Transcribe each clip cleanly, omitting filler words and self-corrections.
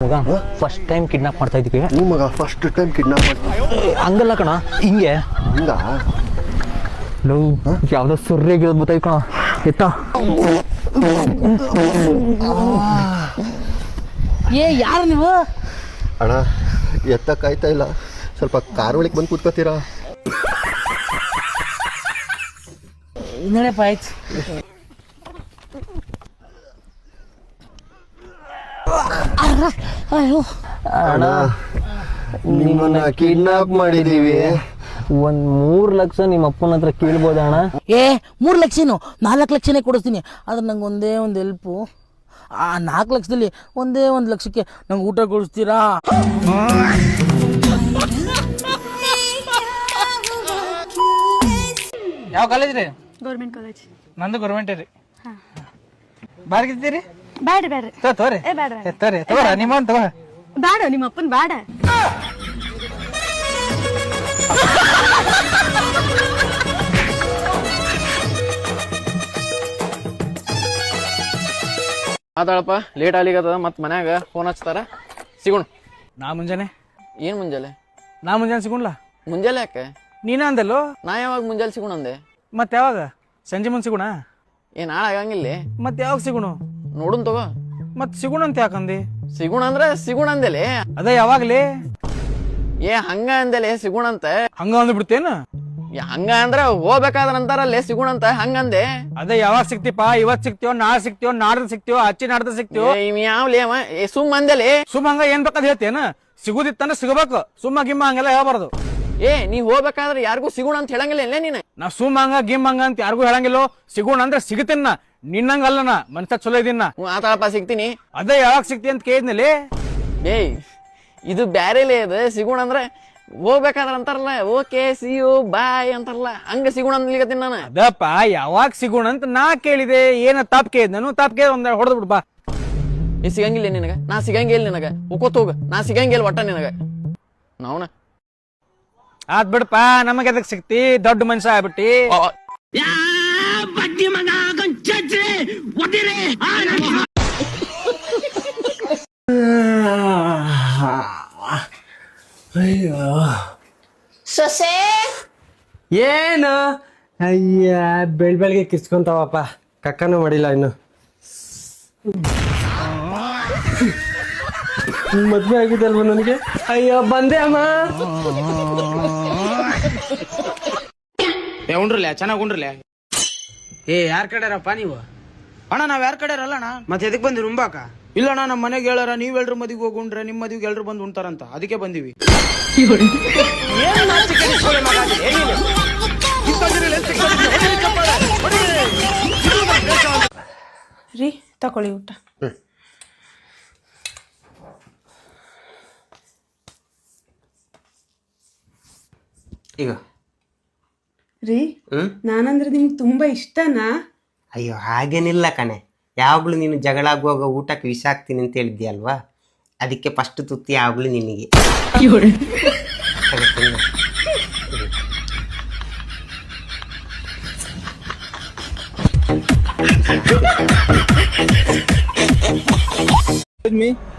ಮಗ first time kidnap ಮಾಡ್ತಾ ಇದೀವಿ. ಮಗ ಫಸ್ಟ್ ಟೈಮ್ ಕಿಡ್ನಾಪ್ ಮಾಡ್ತೀವಿ ಹಂಗಲ್ಲ ಕಣ, ಹಿಂಗೆ ಹಿಂಗ ಯಾವ್ದೋ ಸುರ್ರಿಗಿರೋದು ಗೊತ್ತಾಯ್ತು ಕಣ. ಎತ್ತ ಯಾರು ನೀವು? ಅಣ್ಣ ಎತ್ತಕ್ಕಾಯ್ತಾ ಇಲ್ಲ, ಸ್ವಲ್ಪ ಕಾರ್ ಒಳಗೆ ಬಂದು ಕೂತ್ಕೋತೀರಾ? ನೋಡಪ್ಪ ಆಯ್ತು. ಅಣ್ಣ ನಿಮ್ಮನ್ನ ಕಿಡ್ನಾಪ್ ಮಾಡಿದೀವಿ. 3 ಲಕ್ಷ ನಿಮ್ಮ ಅಪ್ಪನ ಹತ್ರ ಕೇಳ್ಬೋದ ಅಣ್ಣ? 3 ಲಕ್ಷನು 4 ಲಕ್ಷನೇ ಕೊಡಿಸ್ತೀನಿ. ಆದ್ರೆ ನಂಗೆ ಒಂದೇ ಒಂದು ಹೆಲ್ಪು. ಆ 4 ಲಕ್ಷದಲ್ಲಿ ಒಂದೇ 1 ಲಕ್ಷಕ್ಕೆ ನಂಗೆ ಊಟ ಕೊಡಿಸ್ತೀರಾ? ಯಾವ ಕಾಲೇಜ್ ರೀ? Government college. ನಂದು ಗೌರ್ಮೆಂಟ್ ರೀ. ಬಾರ್ಗಿದ್ದೀರಿ? ಬ್ಯಾಡ್ರಿ ಬ್ಯಾಡ್ರಿ ತೋರಿ ಬ್ಯಾಡ್ರಿ ತೋರಿ ತಗೋರ ನಿಮ್ಮನ್ ತಗೋ. ಬ್ಯಾಡ, ನಿಮ್ಮ ಅಪ್ಪನ್ ಬ್ಯಾಡ. ಮಾತಾಡಪ್ಪ, ಲೇಟ್ ಆಗ್ಲಿಕ್ಕದ. ಮತ್ ಮನ್ಯಾಗ ಫೋನ್ ಹಚ್ತಾರ. ಸಿಗೋಣ. ನಾ ಮುಂಜಾನೆ ಏನ್ ಮುಂಜಾನೆ? ನಾ ಮುಂಜಾನೆ ಸಿಗೋಣ್ಲಾ? ಮುಂಜಾನೆ ಯಾಕೆ? ನೀನ ಅಂದಲ್ಲೋ. ನಾ ಯಾವಾಗ ಮುಂಜಾನೆ ಸಿಗೋಣ ಅಂದೆ? ಮತ್ತೆ ಯಾವಾಗ? ಸಂಜೆ ಮುಂದೆ ಸಿಗೋಣ? ಏನ್ ನಾಳೆ ಆಗಂಗಿಲ್ಲ? ಮತ್ತೆ ಯಾವಾಗ ಸಿಗೋಣ? ನೋಡುನ್ ತಗೋ. ಮತ್ ಸಿಗೋಣ ಅಂತ ಯಾಕಂದಿ? ಸಿಗೋಣ ಅಂದ್ರ ಸಿಗೋಣ ಅಂದೆಲೆ. ಅದ ಯಾವಾಗ್ಲಿ? ಹಂಗ ಅಂದೆಲೆ ಸಿಗೋಣ ಅಂತ. ಹಂಗ ಅಂದ್ಬಿಡ್ತೇನ? ಹಂಗ ಅಂದ್ರ ಹೋಗ್ಬೇಕಾದ್ರ ಅಂತಾರಲ್ಲೇ ಸಿಗೋಣ ಅಂತ. ಹಂಗಂದೆ. ಅದೇ ಯಾವಾಗ ಸಿಗ್ತಿಪ್ಪ? ಇವತ್ ಸಿಗ್ತೀವೋ, ನಾಳೆ ಸಿಗ್ತೀವೋ, ನಾಡ್ದು ಸಿಗ್ತೀವೋ, ಹಚ್ಚಿ ನಾಡ್ದು ಸಿಗ್ತೀವೋ? ಯಾವ್ಲೇ ಸುಮ್ ಅಂದೆಲೆ. ಸುಮ್ಮ ಹಂಗ ಏನ್ ಬೇಕಾದ್ ಹೇಳ್ತೇನ? ಸಿಗುದಿತ್ತಂದ್ರೆ ಸಿಗಬೇಕು. ಸುಮ್ಮ ಗಿಮ್ಮ ಹಂಗೆಲ್ಲ ಹೇಳ್ಬಾರ್ದು. ನೀ ಹೋಗ್ಬೇಕಾದ್ರೆ ಯಾರಿಗೂ ಸಿಗೋಣ ಅಂತ ಹೇಳಂಗಿಲ್ಲ ಇಲ್ಲ ನೀನ್? ನಾ ಸುಮ್ಮ ಹಂಗ ಗಿಮ್ ಹಂಗ ಅಂತ ಯಾರಿಗೂ ಹೇಳಂಗಿಲ್ಲೋ. ಸಿಗೋಣ ಅಂದ್ರೆ ಸಿಗತೇನ. ನಿನ್ನಂಗ ಅಲ್ಲನ, ಮನ್ಸ ಚಲೋ ಇದೀನ. ಆತಾಳಪ್ಪ, ಸಿಗ್ತೀನಿ. ಅದೇ ಯಾವಾಗ ಸಿಗ್ತಿ ಅಂತ ಕೇಳಿದ್ನಲ್ಲಿ. ಇದು ಬ್ಯಾರೇಲೇ ಅದು. ಸಿಗೋಣ ಅಂದ್ರೆ ಹೋಗ್ಬೇಕಾದ್ರ ಅಂತಾರಲ್ಲ, ಓಕೆ ಸಿ ಯು ಬಾಯ್ ಅಂತಾರಲ್ಲ, ಹಂಗ ಸಿಗೋಣ ಅನ್ಲಿಕತ್ತೀನಿ ನಾನು. ಅದಪ್ಪ ಯಾವಾಗ ಸಿಗೋಣ ಅಂತ ನಾ ಕೇಳಿದೆ. ಏನ ತಪ್ಪ ಕೇಳಿದ್ ನಾನು? ತಪ್ಪ ಕೇಳಿ ಒಂದ್ ಹೊಡೆದ್ ಬಿಡ್ ಬಾ. ಸಿಗಂಗಿಲ್ಲ ನಿನಗ? ನಾ ಸಿಗಂಗಿಲ್ಲ ನಿನಗ. ಉಕೋತ್ ಹೋಗ. ನಾ ಸಿಗಂಗಿಲ್ಲ ಒಟ್ಟ ನಿನಗ. ನಾವ್ನ ಆತ್ ಬಿಡಪ್ಪ, ನಮಗೆ ಅದಕ್ಕೆ ಸಿಗ್ತಿ? ದೊಡ್ಡ ಮನುಷ್ಯ ಆಗ್ಬಿಟ್ಟಿ. ಸೊಸೆ ಏನು? ಅಯ್ಯ, ಬೆಳ್ಬೆಳ್ಗೆ ಕಿಸ್ಕೊಂತಾವಪ್ಪ. ಕಕ್ಕನೂ ಮಾಡಿಲ್ಲ ಇನ್ನು. ಮದ್ವೆ ಆಗಿದೆ ಅಲ್ವ ನನಗೆ? ಅಯ್ಯೋ, ಬಂದೆ ಅಮ್ಮ. ಉಂಡ್ರಲ್ಲ, ಚೆನ್ನಾಗಿ ಉಂಡ್ರಲ್ಲ. ಯಾರ್ ಕಡೆರಪ್ಪ ನೀವು? ಅಣ್ಣ ನಾವ್ ಯಾರ ಕಡೆ ಅಲ್ಲಣ್ಣ. ಮತ್ತೆ ಎದಕ್ ಬಂದಿ ರುಂಬಾಕ? ಇಲ್ಲಣ್ಣ, ನಮ್ಮ ಮನೆಗೆ ಹೇಳಾರ ನೀವ್ ಎಲ್ರು ಮದಿಗೆ ಹೋಗುಂಡ್ರೆ ನಿಮ್ ಮದಿಗೆ ಎಲ್ರು ಬಂದು ಉಣ್ತಾರಂತ, ಅದಕ್ಕೆ ಬಂದಿವಿ. ರೀ, ತಕೊಳ್ಳಿ ಊಟ. ಈಗ ರೀ, ನಾನಂದ್ರೆ ನಿಮ್ಗೆ ತುಂಬಾ ಇಷ್ಟನಾ? ಅಯ್ಯೋ, ಹಾಗೇನಿಲ್ಲ ಕಣೆ. ಯಾವಾಗ್ಲೂ ನೀನು ಜಗಳ ಆಗುವಾಗ ಊಟಕ್ಕೆ ವಿಷ ಹಾಕ್ತೀನಿ ಅಂತ ಹೇಳಿದ್ಯಲ್ವಾ, ಅದಕ್ಕೆ ಫಸ್ಟ್ ತುತ್ತಿ ಯಾವಾಗ್ಲೂ ನಿನಗೆ.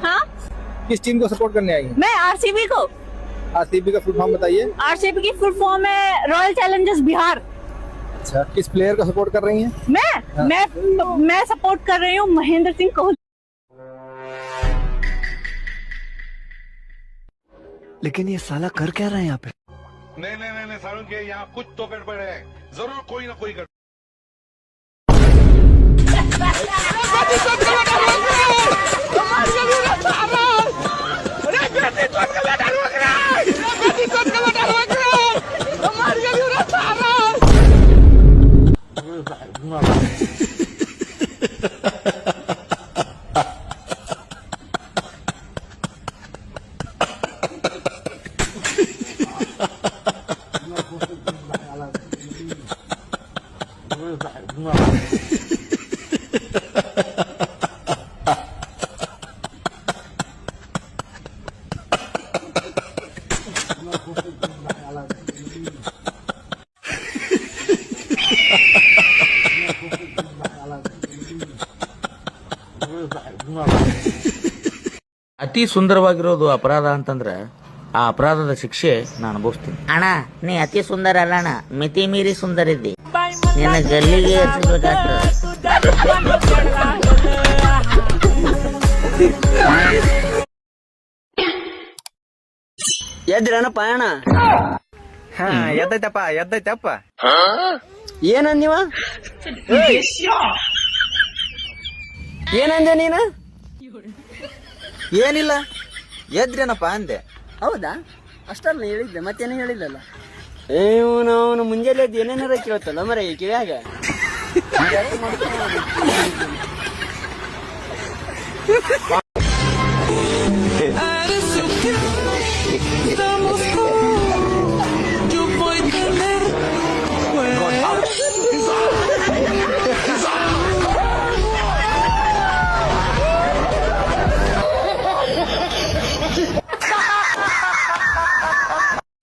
हाँ? किस टीम को सपोर्ट करने आई? मैं आरसीबी को। आरसीबी का फुल फॉर्म बताइए। आरसीबी की फुल फॉर्म है रॉयल चैलेंजर्स बिहार। अच्छा, किस प्लेयर को सपोर्ट कर रही हैं? मैं सपोर्ट कर रही हूँ महेंद्र सिंह कोहली। लेकिन ये साला कर क्या रहा है यहाँ पे? नहीं सारुण के यहाँ कुछ तो गड़बड़ है, जरूर कोई ना कोई गड़बड़। ಅತಿ ಸುಂದರವಾಗಿರೋದು ಅಪರಾಧ ಅಂತಂದ್ರೆ ಆ ಅಪರಾಧದ ಶಿಕ್ಷೆ ನಾನು ಅನುಭವಿಸ್ತೀನಿ. ಅಣ್ಣ ನೀ ಅತಿ ಸುಂದರ ಅಲ್ಲ ಅಣ್ಣ, ಮಿತಿ ಮೀರಿ ಸುಂದರ ಇದ್ದಿ. ನಿನ್ನ ಗಲ್ಲಿಗೆ ಹಚ್ಚಬೇಕಾಗ್ತದೆ. ಎದ್ರೇನಪ್ಪ ಅಣ್ಣ? ಎದ್ದೈತಪ್ಪ ಏನಂದಿವ? ಏನಂದೆ ನೀನು? ಏನಿಲ್ಲ, ಎದ್ರೇನಪ್ಪ ಅಂದೆ. ಹೌದಾ? ಅಷ್ಟಲ್ಲ ಹೇಳಿದ್ದೆ, ಮತ್ತೇನು ಹೇಳಿಲ್ಲಲ್ಲ. ಅವನು ಮುಂಜಾನೆ ಎದ್ದು ಏನೇನಾರ ಕೇಳ್ತಲ್ಲ ಮರ ಈ ಕಿವ್ಯಾಗ.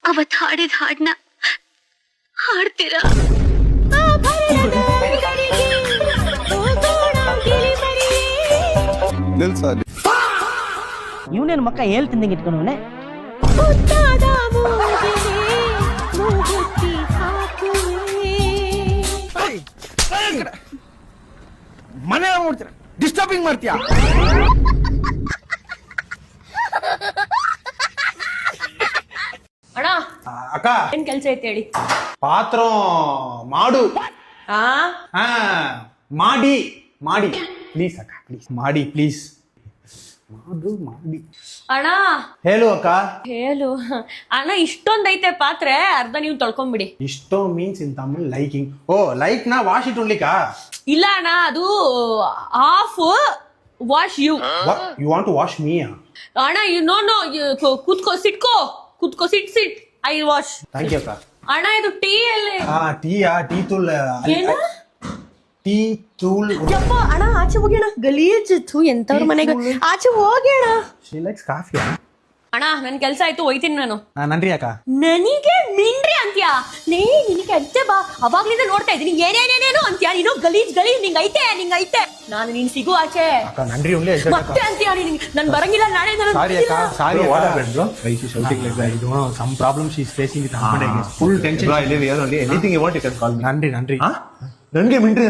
ಅವತ್ ಹಾಡಿದ ಹಾಡ್ನ ಹಾಡ್ತೀರಾ? ಇವನೇನು ಮಕ್ಕ ಹೇಳ್ತಿಂದಂಗೆ ಇಟ್ಕೊಂಡವನೆ. ಮನೆ ನೋಡ್ತೀರ, ಡಿಸ್ಟರ್ಬಿಂಗ್ ಮಾಡ್ತೀಯ. ಅಣ್ಣ ಅಕ್ಕ, ಏನ್ ಕೆಲ್ಸ ಐತೆ ಹೇಳಿ. ಪಾತ್ರ ಮಾಡು. ಮಾಡಿ ಮಾಡಿ ಪ್ಲೀಸ್ ಅಕ್ಕ, ಪ್ಲೀಸ್ ಮಾಡಿ, ಪ್ಲೀಸ್ ಮಾಡಿ. ಅಣ್ಣ ಹೇಳು ಅಕ್ಕ. ಹೇಳು ಅಣ್ಣ, ಇಷ್ಟೊಂದೈತೆ ಪಾತ್ರೆ, ಅರ್ಧ ನೀವು ತೊಳ್ಕೊಂಬಿಡಿ. ಇಷ್ಟೋ ಮೀನ್ಸ್ ಇನ್ ತಮಿಳ್ ಲೈಕಿಂಗ್. ಓ ಲೈಕ್ ನಾ ವಾಶ್ ಇಟ್ ಉಣ್ಲಿಕ್ಕ? ಇಲ್ಲ ಅಣ್ಣ, ಅದು half wash you. You want to wash me? ಅಣ್ಣ ಯು ನೋ ನೋ, ಕೂತ್ಕೋ sit I wash. Thank you ಅಕ್ಕ. ಅಣ್ಣ ಇದು ಟೀ ಅಲ್ಲಿ. ಟೀ ತೂಲ್. ಏನು? ಟೀ ತೂಲ್. ಯಪ್ಪ ಅಣ್ಣ, ಆಚೆ ಹೋಗ್ಯಾಣ, ಗಲೀಜಿತ್ತು ಎಂತವ್ರ ಮನೆಗೆ. ಆಚೆ ಹೋಗ್ಯಾಣ. She likes coffee. ಅಣ್ಣ ನನ್ ಕೆಲ್ಸ ಆಯ್ತು, ಹೋಯ್ತೀನಿ ನಾನು. ನನ್ರಿ ಅಕ್ಕ. ನನಗೆ ಮಿಂಡ್ರಿ ಅಂತ್ಯಾ? ನಿನಗೆ ಅಜ್ಜೆ ಬಾ, ಅವಾಗ್ಲಿಂದ ನೋಡ್ತಾ ಇದ್ದೀನಿ ಏನೇನೇನೇನು ಅಂತ್ಯಾ ನೀನು. ಗಲೀಜ್ ನಿಂಗೈತೆ. ನಾನು ನೀನ್ ಸಿಗು ಆಚೆ. ನನ್ರಿ ಉಳ್ಳೆ ಮತ್ತೆ ಅಂತ್ಯಾ ನನ್ ಬರಂಗಿಲ್ಲ ನಾಳೆ. ಸಾರಿ ಅಕ್ಕ, ಸಾರಿ. What happened bro? Why she shouting like that? I don't know, some problem she is facing with her body. Full tension. Bro, I live here only. Anything you want you can call me. ನನ್ರಿ. ನನ್ಗೆ ಮಿಂಡ್ರಿ.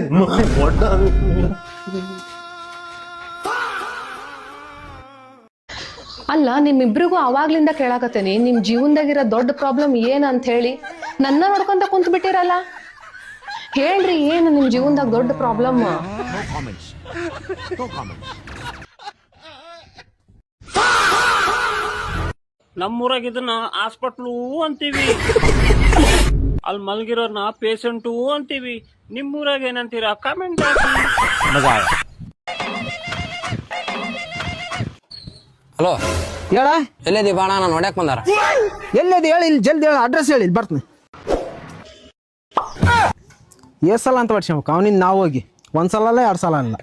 ಅಲ್ಲ, ನಿಮ್ಮಿಬ್ರಿಗೂ ಅವಾಗ್ಲಿಂದ ಕೇಳಾಕತ್ತೇನಿ, ನಿಮ್ ಜೀವನದಾಗಿರೋ ದೊಡ್ಡ problem ಏನಂತ ಹೇಳಿ. ನನ್ನ ನೋಡ್ಕೊಂತ ಕುಂತ ಬಿಟ್ಟಿರಲ್ಲ. ಹೇಳ್ರಿ, ಏನು ನಿಮ್ ಜೀವನದಾಗ ದೊಡ್ಡ ಪ್ರಾಬ್ಲಮ್? ನಮ್ಮೂರಾಗ ಇದನ್ನ ಹಾಸ್ಪಿಟ್ಲು ಅಂತೀವಿ, ಅಲ್ಲಿ ಮಲ್ಗಿರೋರ್ನ ಪೇಷಂಟು ಅಂತೀವಿ. ನಿಮ್ಮೂರಾಗ ಏನಂತೀರಾ? ಕಾಮೆಂಟ್ ಹಾಕಿ. ಹಲೋ ಹೇಳ, ಎಲ್ಲೇದಿ ಬಾಣ? ನಾನು ನೋಡ್ಯಾಕ್ ಬಂದಾರ. ಎಲ್ಲೇದು ಹೇಳಿ, ಇಲ್ಲಿ ಜಲ್ದಿ ಹೇಳಿ, ಅಡ್ರೆಸ್ ಹೇಳಿ, ಇಲ್ಲಿ ಬರ್ತೀನಿ. ಎಷ್ಟು ಸಲ ಅಂತ ಹೊಡ್ಸ್ಯಾಮಕ್ಕ ಅವನಿಂದ ನಾವು ಹೋಗಿ? ಒಂದ್ಸಲ ಅಲ್ಲ, 2 ಸಲ ಅಲ್ಲ.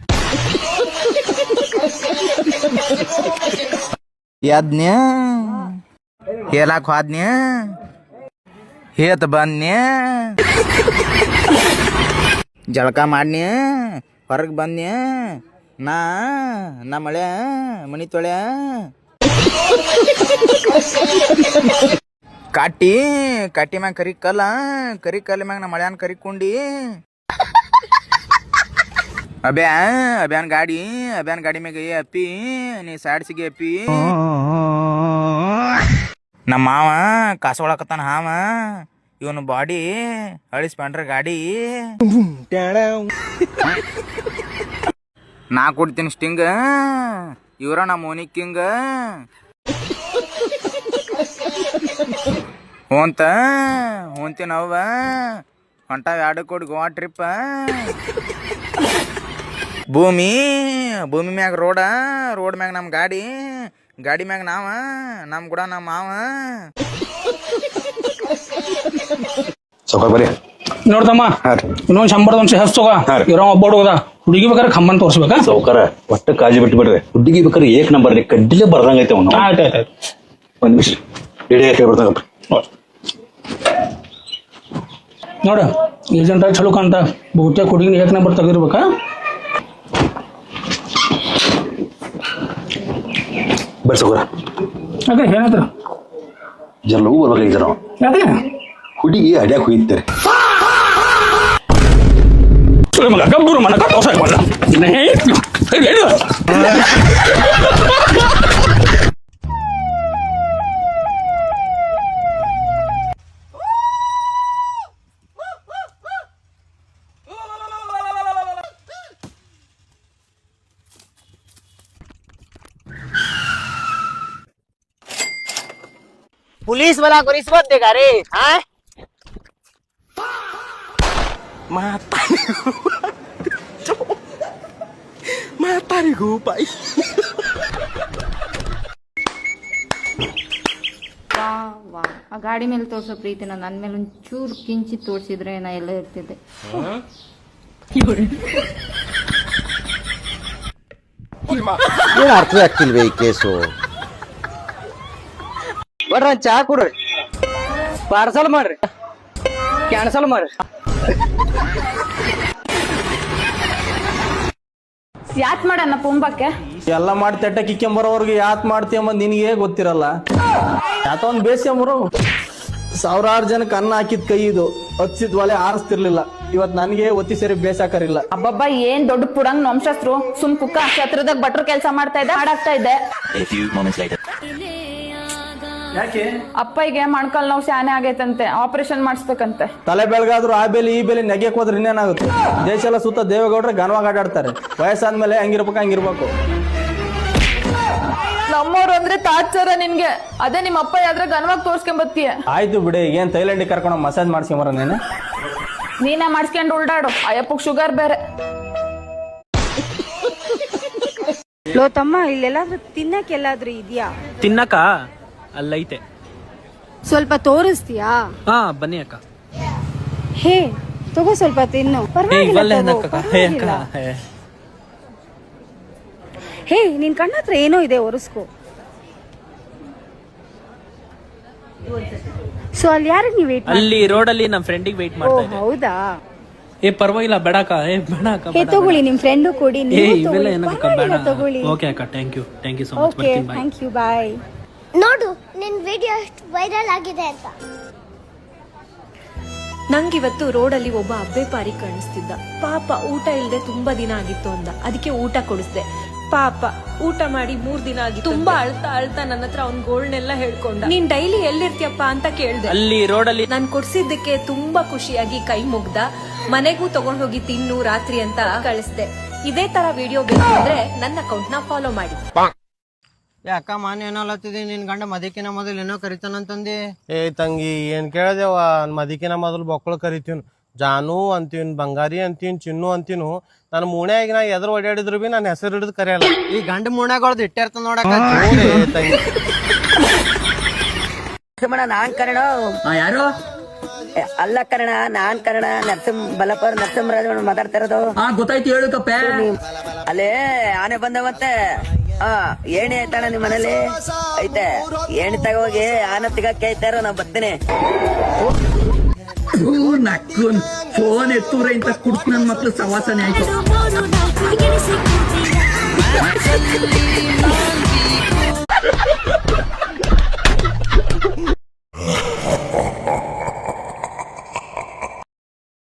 ಯಾದ್ನ್ಯ ಹೇಳಕ್ ಹೋದ್ನ್ಯ, ಹೇತ್ ಬಂದ್ನ್ಯ, ಜಳಕ ಮಾಡ್ನ್ಯ, ಹೊರಗೆ ಬಂದ್ನ್ಯ, ನಾ ಮಳೆ ಮನಿ ತೊಳೆ ಕಟ್ಟಿ ಮ್ಯಾಗ ಕರಿ ಕಲ್ಲ ಮ್ಯಾಗ ನಾ ಮಳ್ಯಾನ್ ಕರಿಕೊಂಡಿ ಅಬ್ಯಾನ್ ಗಾಡಿ ಮ್ಯಾಗ ಅಪ್ಪಿ ನೀ ಸಾಡ್ಸಿಗೆ ಅಪ್ಪಿ. ನಮ್ಮ ಮಾವ ಕಾಸೊಳಕತ್ತಾನ ಹಾವ, ಇವನು ಬಾಡಿ ಅಳಿಸ್ಕೊಂಡ್ರ ಗಾಡಿ. ನಾ ಕೊಡ್ತೀನಿ ಸ್ಟಿಂಗ್, ಇವ್ರ ನಮ್ಮ ಓನಿ ಕಿಂಗ್. ಹೊಂತೀನವ್ವ ಹೊಂಟಾವ 2 ಕೋಟಿ ಗೋವಾ ಟ್ರಿಪ್. ಭೂಮಿ ಮ್ಯಾಗ ರೋಡ್ ಮ್ಯಾಗ ನಮ್ಮ ಗಾಡಿ ಮ್ಯಾಗ ನಾವ, ನಮ್ ಕೂಡ ನಮ್ಮ ಮಾವ. ನೋಡ್ದಮ್ಮ, ಇನ್ನೊಂದು 100 ವಂಶ ಹಸ್ತೋಗ ಇರೋ ಒಬ್ಬಡು ಹೋದ. ಹುಡುಗಿ ಬೇಕಾದ್ರೆ ಖಮ್ಮನ್ ತೋರ್ಸ್ಬೇಕಾ? ಸೌಕರ ಒಟ್ಟ ಕಾಜಿ ಬಿಟ್ಟು ಬಿಡ್ರಿ. ಹುಡುಗಿ ಬೇಕಾದ್ರೆ ಏಕ್ ನಂಬರ್ ಕಡ್ಡಿಲೆ ಬರ್ದಂಗೈತೆ ಅವನು. ಆಯ್ತು. ಒಂದ್ ನಿಮಿಷ ರೆಡಿ ಆಗಿ ಬರ್ತಾಗಪ್ಪ. ನೋಡ ಏಜೆಂಟ್ ಚಲೋ ಕಾಣ್ತ, ಬಹುತೇಕ ಹುಡುಗಿನ 1 ನಂಬರ್ ತೆಗಿರ್ಬೇಕಾ? ಬೆಳ್ಸೋಗ್ರ ಅದೇ ಏನಂದ್ರ ಜಲ್ಲೂ ಬರ್ಬೇಕಾಗಿದ್ದ ನಾವು ಅದೇ ಹುಡುಗಿ ಅಡ್ಯಾಕ್ ಹೋಗಿರ್ತಾರೆ ಮಗ ಗಬ್ಬರು ಮನ ಕಟ್ಟೋಸ ಮಾಡಲ್ಲ पुलिस वाला को रिश्वत देगा रे हाँ ಮಾತಾಡಿಗೂ ಬಾಯಿ ಆ ಗಾಡಿ ಮೇಲೆ ತೋರ್ಸೋ ಪ್ರೀತಿನ ನನ್ನ ಮೇಲೆ ಒಂಚೂರು ಕಿಂಚಿ ತೋರಿಸಿದ್ರೆ ನಾ ಎಲ್ಲ ಇರ್ತಿದ್ದೆ. ಏನು ಅರ್ಥ ಆಗ್ತಿಲ್ವೇ ಈ ಕೇಸು? ಬರ್ರ ಚಾ ಕೊಡ್ರಿ, ಪಾರ್ಸಲ್ ಮಾಡ್ರಿ, ಕ್ಯಾನ್ಸಲ್ ಮಾಡ್ರಿ. ಯಾತ್ ಮಾಡಣ್ಣ ಪುಂಬಕ್ಕೆ ಎಲ್ಲ ಮಾಡಿ ತೆಟ್ಟ ಕಿಕ್ಕೊಂಬರೋರ್ಗೆ ಯಾತ್ ಮಾಡ್ತೀಯಮ್ಮ ನಿನಗೆ ಗೊತ್ತಿರಲ್ಲ. ಯಾತ ಒಂದ್ ಬೇಸ್ಕೊಂಬರು ಸಾವಿರಾರು ಜನಕ್ಕೆ ಅನ್ನ ಹಾಕಿದ್ ಕೈ ಇದು ಹಚ್ಚಿದ್ ಒಲೆ ಆರಿಸ್ತಿರ್ಲಿಲ್ಲ. ಇವತ್ ನನಗೆ ಒತ್ತಿ ಸೇರಿ ಬೇಸಾಕರಿಲ್ಲ. ಅಬ್ಬಬ್ಬ ಏನ್ ದೊಡ್ಡ ಪುಡಂಗ್ ವಂಶಸ್ಥರು ಸುಮ್ ಕುಕ್ಕ ಛತ್ರದಾಗ ಭಟ್ರು ಕೆಲಸ ಮಾಡ್ತಾ ಇದ್ದೆ, ಹಾಡಾಗ್ತಾ ಇದ್ದೆ. ಯಾಕೆ ಅಪ್ಪಗೆ ಮೊಣಕಾಲ್ ನೋವು ಸ್ಯಾನೆ ಆಗೈತಂತೆ, ಆಪರೇಷನ್ ಮಾಡಿಸ್ಬೇಕಂತೆ. ತಲೆ ಬೆಳಗಾದ್ರು ಆ ಬೇಲಿ ಈ ಬೇಲಿ ನೆಗೆಕ್ ಹೋದ್ರೆ ಇನ್ನೇನಾಗುತ್ತೆ? ದೇಶ ಎಲ್ಲ ಸುತ್ತ ದೇವೇಗೌಡ್ರೆ ಗನವಾಗಿ ಆಡಾಡ್ತಾರೆ. ವಯಸ್ಸಾದ್ಮೇಲೆ ಹಂಗಿರ್ಬೇಕು ಹಂಗಿರ್ಬೇಕು. ನಮ್ಮವ್ರು ಅಂದ್ರೆ ತಾಚಾರ ನಿನ್ಗೆ, ಅದೇ ನಿಮ್ಮ ಅಪ್ಪ ಯಾದ್ರೆ ಗನ್ವಾಗ ತೋರ್ಸ್ಕೊಂಬತ್ತೀಯ. ಆಯ್ತು ಬಿಡಿ, ಏನ್ ಥೈಲ್ಯಾಂಡಿಗೆ ಕರ್ಕೊಂಡು ಮಸಾಜ್ ಮಾಡ್ಸ್ಕೊಂಬರ ನೀನು? ನೀನೇ ಮಾಡಿಸ್ಕೊಂಡು ಉಲ್ಡಾಡು, ಅಯ್ಯಪ್ಪಗ್ ಶುಗರ್ ಬೇರೆ. ಲೋ ತಮ್ಮ, ಇಲ್ಲೆಲ್ಲಾದ್ರೂ ತಿನ್ನಕ್ಕೆ ಎಲ್ಲಾದ್ರೂ ಇದೆಯಾ? ತಿನ್ನಕ ಅಲ್ಲೈತೆ, ಸ್ವಲ್ಪ ತೋರಿಸ್ತೀಯಾ? ಹಾ ಬನ್ನಿ ಅಕ್ಕ. ಹೇ ತಗೋ, ಸ್ವಲ್ಪ ತಿನ್ನು, ಪರವಾಗಿಲ್ಲ. ಹೇ ನಿನ್ ಕಣ್ಣ ಹತ್ರ ಏನೋ ಇದೆ, ಒರೆಸ್ಕೋ. ಸೊ ಅಲ್ಲಿ ಯಾರಿಗೆ ನೀವು ವೇಟ್? ಅಲ್ಲಿ ರೋಡಲ್ಲಿ ನಮ್ಮ ಫ್ರೆಂಡಿಗೆ ವೇಟ್ ಮಾಡ್ತಾ ಇದ್ದೆ. ಹೌದಾ? ಏ ಪರವಾಗಿಲ್ಲ, ಬೇಡಕ. ಏ ಬೇಡಕ. ಹೇ ತಗೊಳ್ಳಿ, ನಿಮ್ ಫ್ರೆಂಡು ಕೊಡಿ. ಇವೆಲ್ಲ ಏನಕ್ಕ ಬೇಡ. ತಗೊಳ್ಳಿ. ಓಕೆ ಅಕ್ಕ, thank you so much. Okay, thank you, bye. ನೋಡು ನಿನ್ ವಿಡಿಯೋ ಎಷ್ಟು ವೈರಲ್ ಆಗಿದೆ ಅಂತ. ನಂಗಿವತ್ತು ರೋಡಲ್ಲಿ ಒಬ್ಬ ಅಬ್ಬೆ ಪಾರಿ ಕಾಣಿಸ್ತಿದ್ದ. ಪಾಪ ಊಟ ಇಲ್ಲದೆ ತುಂಬಾ ದಿನ ಆಗಿತ್ತು ಅಂದ, ಅದಕ್ಕೆ ಊಟ ಕೊಡಿಸ್ದೆ. ಪಾಪ ಊಟ ಮಾಡಿ 3 ದಿನ ಆಗಿತ್ತು. ತುಂಬಾ ಅಳ್ತಾ ನನ್ನ ಹತ್ರ ಅವ್ನ್ ಗೋಳ್ನೆಲ್ಲ ಹೇಳ್ಕೊಂಡ. ನೀನ್ ಡೈಲಿ ಎಲ್ಲಿರ್ತೀಯಪ್ಪ ಅಂತ ಕೇಳ್ದೆ. ಅಲ್ಲಿ ರೋಡಲ್ಲಿ ನಾನ್ ಕೊಡ್ಸಿದ್ದಕ್ಕೆ ತುಂಬಾ ಖುಷಿಯಾಗಿ ಕೈ ಮುಗ್ದ. ಮನೆಗೂ ತಗೊಂಡ್ ಹೋಗಿ ತಿನ್ನು ರಾತ್ರಿ ಅಂತ ಕಳಿಸ್ದೆ. ಇದೇ ತರ ವಿಡಿಯೋ ಬೇಕು ಅಂದ್ರೆ ನನ್ನ ಅಕೌಂಟ್ ನ ಫಾಲೋ ಮಾಡಿ. ಯಾಕ ಮಾನ್ಯ ಏನಲ್ಲತ್ತಿದಿ, ನಿನ್ ಗಂಡ ಮದಕಿನ ಮೊದಲು ಏನೋ ಕರಿತಾನಂತಂದಿ. ಏ ತಂಗಿ ಏನ್ ಕೇಳದೇವ, ಮದಿಕಿನ ಮೊದಲು ಬೊಕ್ಕಳು ಕರಿತೀವಿ, ಜಾನು ಅಂತೀನ್, ಬಂಗಾರಿ ಅಂತೀನ್, ಚಿನ್ನು ಅಂತೀನು. ನನ್ನ ಮೂಣ್ಯಾಗ ನಾ ಎದ್ರ ಓಡಾಡಿದ್ರು ಬಿ ನನ್ನ ಹೆಸರು ಹಿಡಿದು ಕರೆಯಲ್ಲ. ಈ ಗಂಡ ಮೂಣ್ಯಾಗೊಳ್ದು ಇಟ್ಟಿರ್ತ ನೋಡಕ ತಂಗಿ. ನಾನ್ ಕನ್ನಡ ಯಾರು ಅಲ್ಲ ಕನ್ನಡ, ನಾನ್ ಕನ್ನಡ. ಬಲ್ಲಪ್ಪರ್ ನರಸಿಂಹರಾಜ ಮಾತಾಡ್ತಾ ಇರೋದು. ಗೊತ್ತಾಯ್ತು, ಹೇಳುತ್ತಪ್ಪ. ಅಲ್ಲೇ ಆನೆ ಬಂದವಂತೆ. ಏಣಿ ಆಯ್ತಣ್ಣ ನಿಮ್ ಮನೇಲಿ? ಐತೆ, ಏಣಿ ತಗೋಗಿ ಆನೆ ತಿಗಕ್ಕೆ ಐತಾರ, ನಾ ಬರ್ತೀನಿ. ನಕ್ಕುನ್ ಫೋನ್ ಎತ್ತೂರ ಇಂತ ಕುಡ್ಕು ನನ್ ಮಕ್ಳು ಸವಾಸನೆ ಆಯ್ತು.